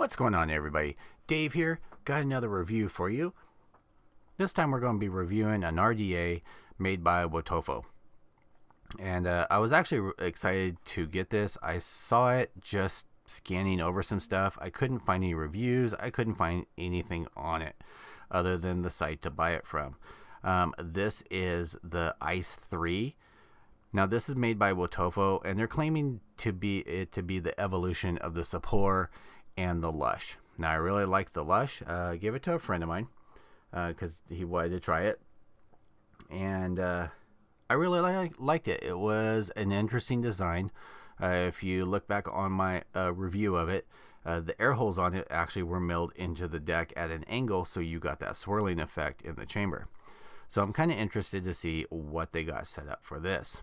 What's going on, everybody? Dave here. Got another review for you. This time we're going to be reviewing an RDA made by Wotofo. And I was actually excited to get this. I saw it just scanning over some stuff. I couldn't find any reviews. I couldn't find anything on it other than the site to buy it from. This is the Ice3. Now this is made by Wotofo, and they're claiming to be the evolution of the Sapor and the Lush. Now I really like the Lush. Gave it to a friend of mine because he wanted to try it, and I really liked it. It was an interesting design. If you look back on my review of it, the air holes on it actually were milled into the deck at an angle, so you got that swirling effect in the chamber. So I'm kind of interested to see what they got set up for this.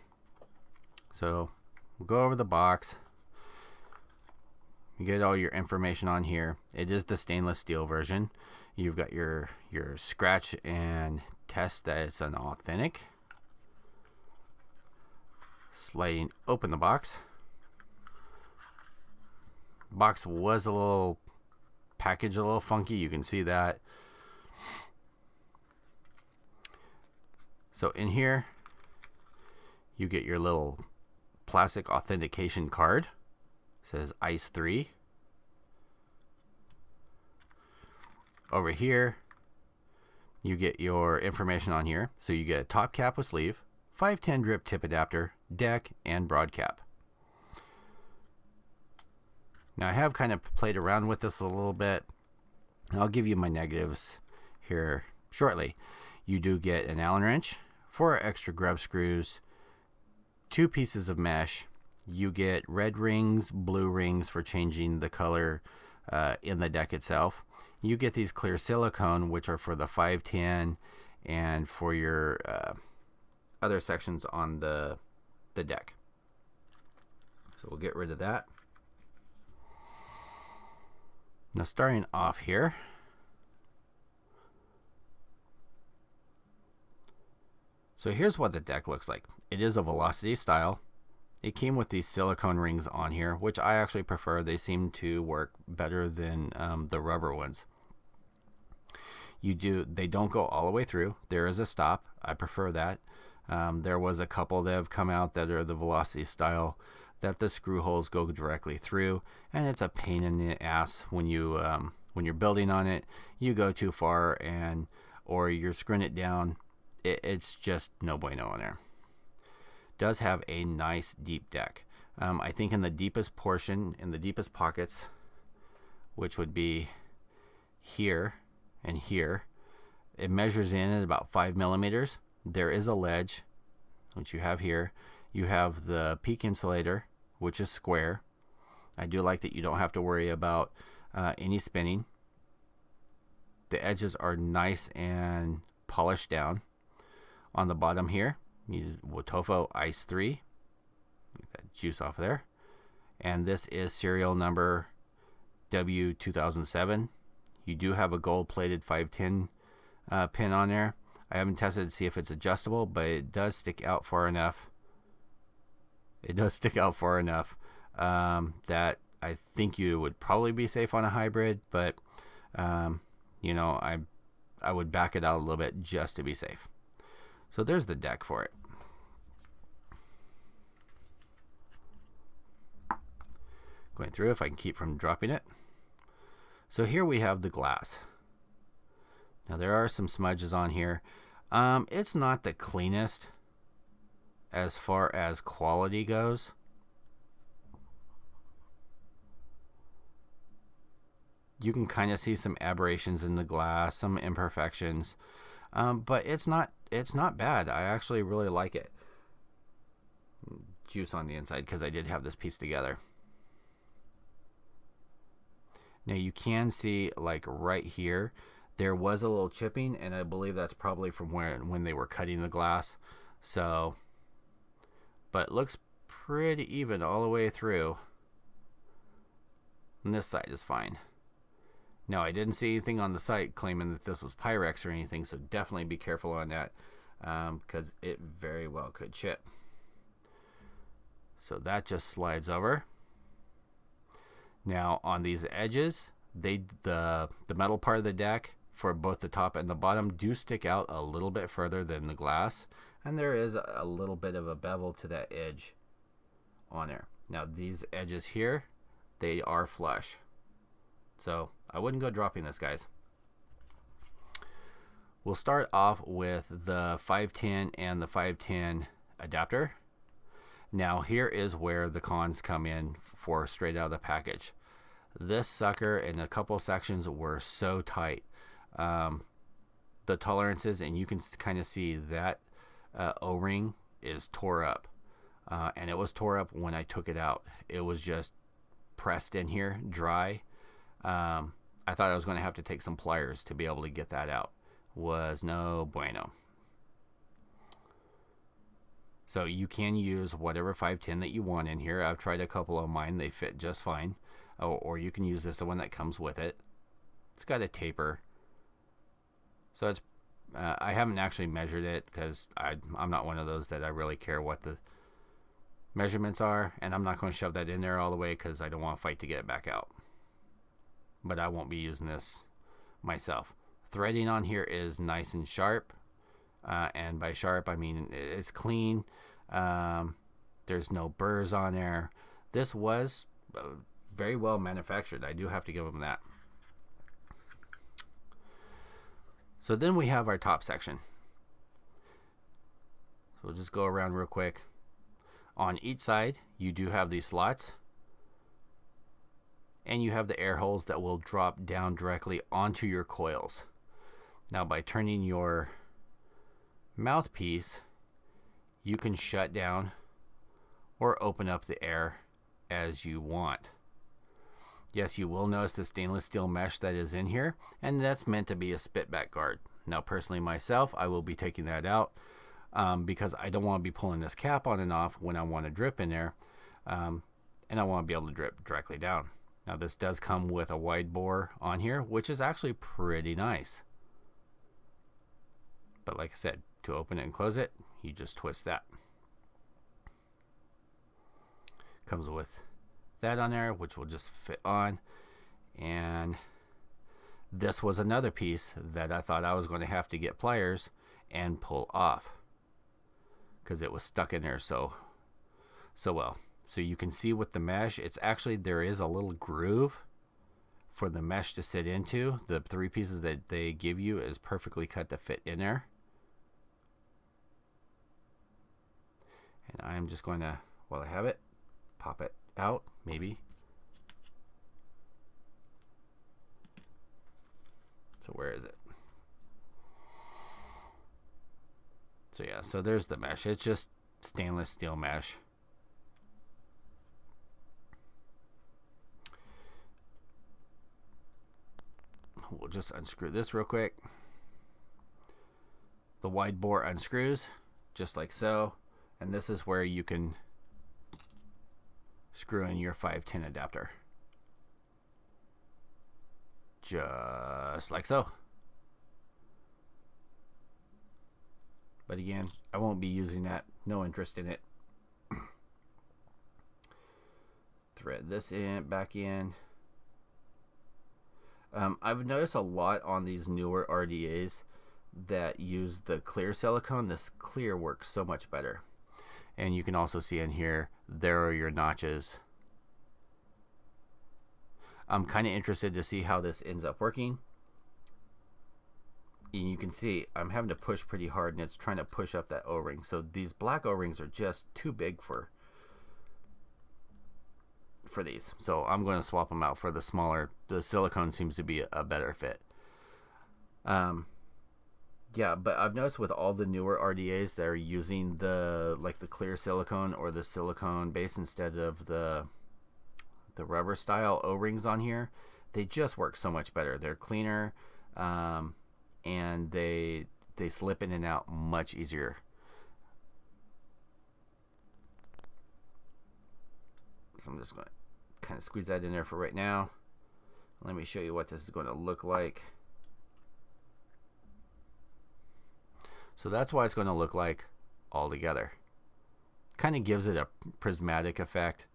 So we'll go over the box. You get all your information on here. It is the stainless steel version. You've got your scratch and test that it's an authentic. Sliding open the box. Box was a little packaged a little funky. You can see that. So in here, you get your little plastic authentication card. It says Ice3. Over here, you get your information on here. So you get a top cap with sleeve, 510 drip tip adapter, deck, and Broadcap. Now I have kind of played around with this a little bit. I'll give you my negatives here shortly. You do get an Allen wrench, 4 extra grub screws, 2 pieces of mesh. You get red rings, blue rings for changing the color in the deck itself. You get these clear silicone, which are for the 510 and for your other sections on the deck. So we'll get rid of that. Now starting off here, so here's what the deck looks like. It is a velocity style. It came with these silicone rings on here, which I actually prefer. They seem to work better than the rubber ones. They don't go all the way through. There is a stop. I prefer that. There was a couple that have come out that are the velocity style that the screw holes go directly through, and it's a pain in the ass when you're building on it. You go too far or you're screwing it down. It's just no bueno on there. Does have a nice deep deck. I think in the deepest portion, in the deepest pockets, which would be here and here, it measures in at about 5 millimeters. There is a ledge, which you have here. You have the peak insulator, which is square. I do like that you don't have to worry about any spinning. The edges are nice and polished down. On the bottom here, use Wotofo Ice3. Get that juice off of there. And this is serial number W2007. You do have a gold-plated 510 pin on there. I haven't tested to see if it's adjustable, but it does stick out far enough. It does stick out far enough that I think you would probably be safe on a hybrid, but you know, I would back it out a little bit just to be safe. So there's the deck for it. Going through if I can keep from dropping it. So here we have the glass. Now there are some smudges on here. It's not the cleanest as far as quality goes. You can kind of see some aberrations in the glass, some imperfections, but it's not bad. I actually really like it. Juice on the inside because I did have this piece together. Now you can see, like right here, there was a little chipping, and I believe that's probably from when they were cutting the glass. So, but it looks pretty even all the way through. And this side is fine. Now, I didn't see anything on the site claiming that this was Pyrex or anything, so definitely be careful on that because it very well could chip. So that just slides over. Now on these edges, the metal part of the deck for both the top and the bottom do stick out a little bit further than the glass, and there is a little bit of a bevel to that edge on there. Now these edges here, they are flush, so I wouldn't go dropping this, guys. We'll start off with the 510 and the 510 adapter. Now here is where the cons come in for straight out of the package. This sucker in a couple sections were so tight. The tolerances, and you can kind of see that O-ring is tore up. And it was tore up when I took it out. It was just pressed in here, dry. I thought I was going to have to take some pliers to be able to get that out. Was no bueno. So you can use whatever 510 that you want in here. I've tried a couple of mine, they fit just fine. Or you can use this, the one that comes with it. It's got a taper, so it's I haven't actually measured it because I'm not one of those that I really care what the measurements are, and I'm not going to shove that in there all the way because I don't want to fight to get it back out. But I won't be using this myself. Threading on here is nice and sharp, and by sharp I mean it's clean. There's no burrs on there. This was very well manufactured. I do have to give them that. So then we have our top section. So we'll just go around real quick. On each side you do have these slots, and you have the air holes that will drop down directly onto your coils. Now by turning your mouthpiece, you can shut down or open up the air as you want. Yes, you will notice the stainless steel mesh that is in here, and that's meant to be a spitback guard. Now personally myself, I will be taking that out because I don't want to be pulling this cap on and off when I want to drip in there, and I want to be able to drip directly down. Now this does come with a wide bore on here, which is actually pretty nice. But like I said, to open it and close it, you just twist that. Comes with that on there, which will just fit on. And this was another piece that I thought I was going to have to get pliers and pull off because it was stuck in there so well. So you can see with the mesh, it's actually, there is a little groove for the mesh to sit into. The 3 pieces that they give you is perfectly cut to fit in there. And I'm just going to, while I have it, pop it out, maybe. So where is it? So yeah, so there's the mesh. It's just stainless steel mesh. We'll just unscrew this real quick. The wide bore unscrews, just like so. And this is where you can screw in your 510 adapter. Just like so. But again, I won't be using that. No interest in it. Thread this in, back in. I've noticed a lot on these newer RDAs that use the clear silicone. This clear works so much better. And you can also see in here, there are your notches. I'm kind of interested to see how this ends up working. And you can see I'm having to push pretty hard, and it's trying to push up that O-ring. So these black O-rings are just too big for these. So I'm going to swap them out for the smaller. The silicone seems to be a better fit. Yeah, but I've noticed with all the newer RDAs that are using the clear silicone or the silicone base instead of the rubber style O-rings on here, they just work so much better. They're cleaner, and they slip in and out much easier. So I'm just going to kind of squeeze that in there for right now. Let me show you what this is going to look like. So that's why it's going to look like all together. Kind of gives it a prismatic effect.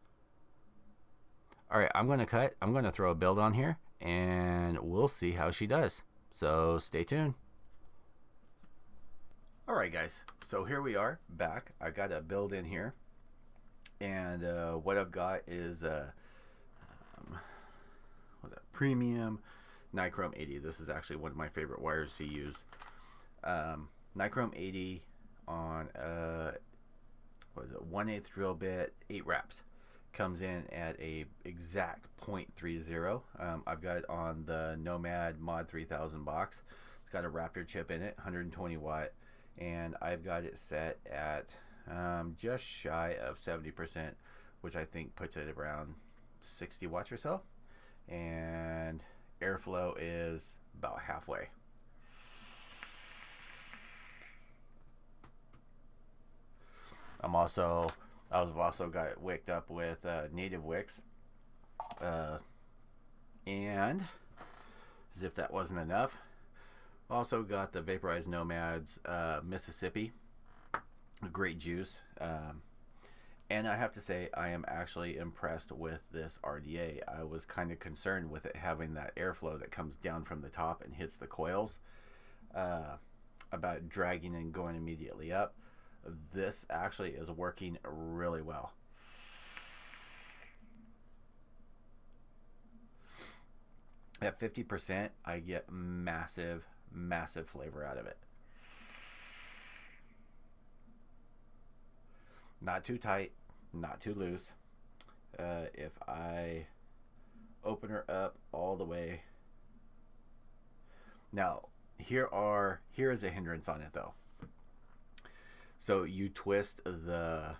All right, I'm going to cut. I'm going to throw a build on here, and we'll see how she does. So stay tuned. Alright guys, so here we are back. I got a build in here, and what I've got is what's that? Premium Nichrome 80. This is actually one of my favorite wires to use. Nichrome 80 on what is it, 1/8 drill bit, 8 wraps. Comes in at a exact 0.30. I've got it on the Nomad Mod 3000 box. It's got a Raptor chip in it, 120 watt, and I've got it set at just shy of 70%, which I think puts it around 60 watts or so, and airflow is about halfway. I've also got it wicked up with native wicks, and as if that wasn't enough, also got the Vaporized Nomads Mississippi, a great juice, and I have to say I am actually impressed with this RDA. I was kind of concerned with it having that airflow that comes down from the top and hits the coils, about dragging and going immediately up. This actually is working really well. At 50%, I get massive flavor out of it. Not too tight, not too loose. If I open her up all the way. Now, here is a hindrance on it though. So you twist the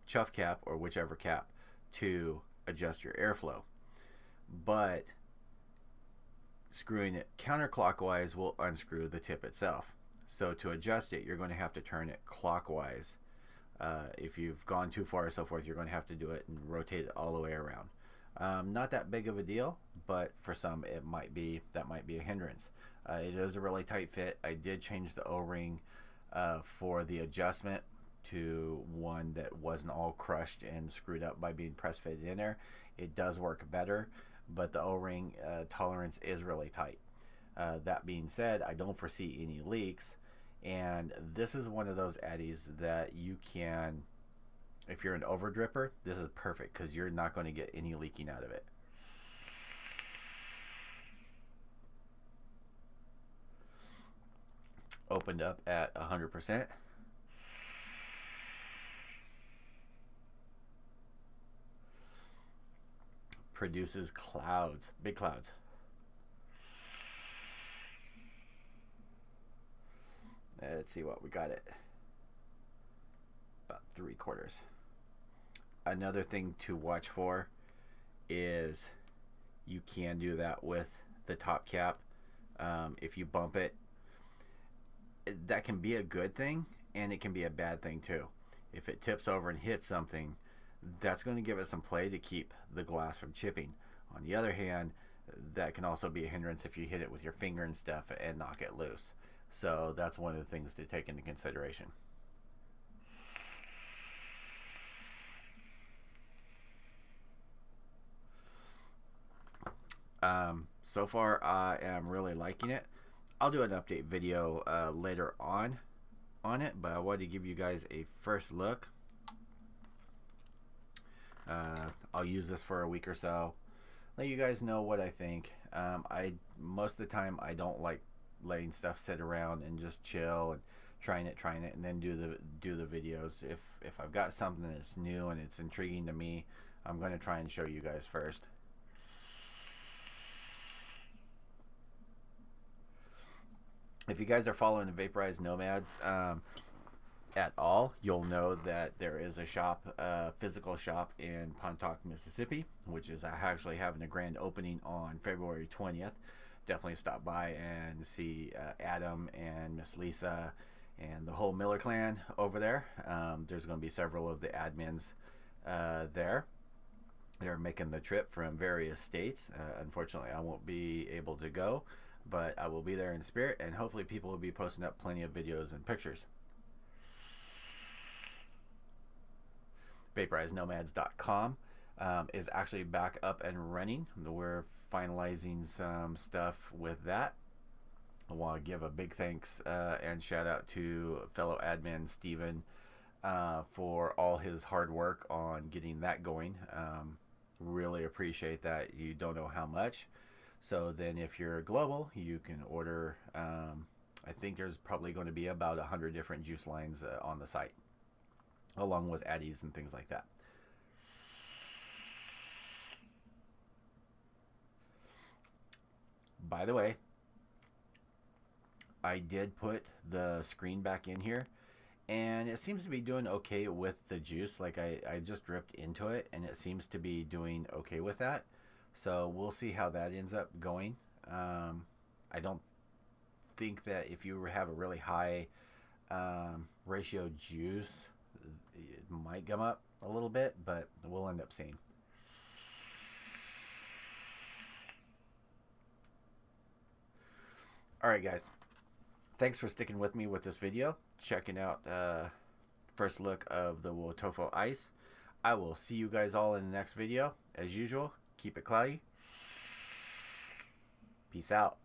chuff cap or whichever cap to adjust your airflow, but screwing it counterclockwise will unscrew the tip itself. So to adjust it, you're going to have to turn it clockwise. If you've gone too far or so forth, you're going to have to do it and rotate it all the way around. Not that big of a deal, but for some that might be a hindrance. It is a really tight fit. I did change the O-ring for the adjustment to one that wasn't all crushed and screwed up by being press fitted in there. It does work better, but the O-ring tolerance is really tight. That being said, I don't foresee any leaks, and this is one of those addies that you can, if you're an over dripper, this is perfect because you're not going to get any leaking out of it. Opened up at 100%. Produces clouds, big clouds. Let's see what we got it. About 3/4. Another thing to watch for is you can do that with the top cap. If you bump it, that can be a good thing and it can be a bad thing too. If it tips over and hits something, that's going to give it some play to keep the glass from chipping. On the other hand, that can also be a hindrance if you hit it with your finger and stuff and knock it loose. So that's one of the things to take into consideration. So far I am really liking it. I'll do an update video later on it, but I wanted to give you guys a first look. I'll use this for a week or so, let you guys know what I think. Most of the time I don't like letting stuff sit around and just chill and trying it and then do the videos. If I've got something that's new and it's intriguing to me, I'm going to try and show you guys first. If you guys are following the Vaporized Nomads at all, you'll know that there is a shop, physical shop in Pontotoc, Mississippi, which is actually having a grand opening on February 20th. Definitely stop by and see Adam and Miss Lisa and the whole Miller clan over there. There's going to be several of the admins there. They're making the trip from various states. Unfortunately, I won't be able to go, but I will be there in spirit, and hopefully people will be posting up plenty of videos and pictures. vaporizednomads.com. is actually back up and running. We're finalizing some stuff with that. I want to give a big thanks and shout out to fellow admin Steven for all his hard work on getting that going. Really appreciate that. You don't know how much. So then if you're global, you can order, I think there's probably going to be about 100 different juice lines on the site, along with addies and things like that. By the way, I did put the screen back in here, and it seems to be doing okay with the juice. Like I just dripped into it, and it seems to be doing okay with that. So we'll see how that ends up going. I don't think that if you have a really high ratio juice, it might gum up a little bit, but we'll end up seeing. All right, guys. Thanks for sticking with me with this video, checking out first look of the Wotofo Ice. I will see you guys all in the next video. As usual, keep it cloudy. Peace out.